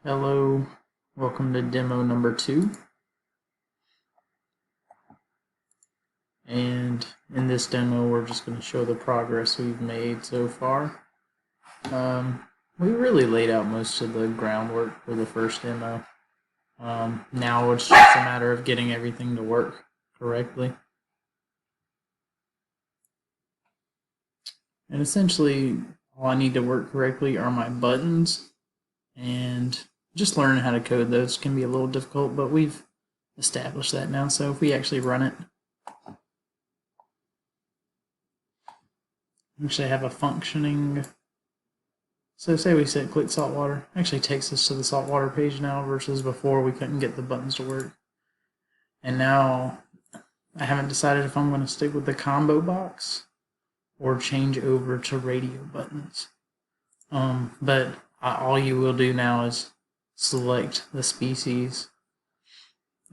Hello, welcome to demo number 2. And in this demo, we're just going to show the progress we've made so far. We really laid out most of the groundwork for the first demo. Now it's just a matter of getting everything to work correctly. And essentially, all I need to work correctly are my buttons, and just learning how to code those can be a little difficult, but we've established that now. So if we actually run it, we actually have a functioning. So say we said click saltwater, actually takes us to the saltwater page now versus before we couldn't get the buttons to work. And now I haven't decided if I'm going to stick with the combo box or change over to radio buttons. But all you will do now is select the species,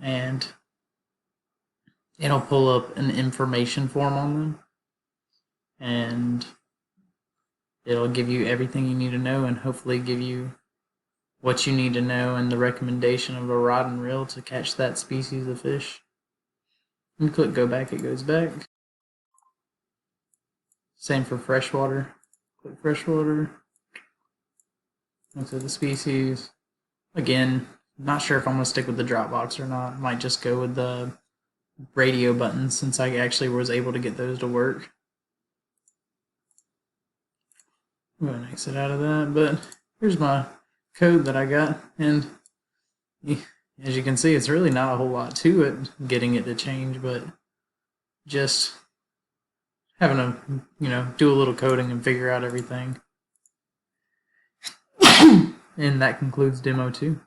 and it'll pull up an information form on them, and it'll give you everything you need to know and hopefully give you what you need to know and the recommendation of a rod and reel to catch that species of fish. You click go back, it goes back. Same for freshwater. Click freshwater. Look at the species. Again, not sure if I'm going to stick with the drop box or not. Might just go with the radio buttons since I actually was able to get those to work. I'm going to exit out of that, but here's my code that I got, and as you can see, it's really not a whole lot to it, getting it to change, but just having to, do a little coding and figure out everything. And that concludes demo 2.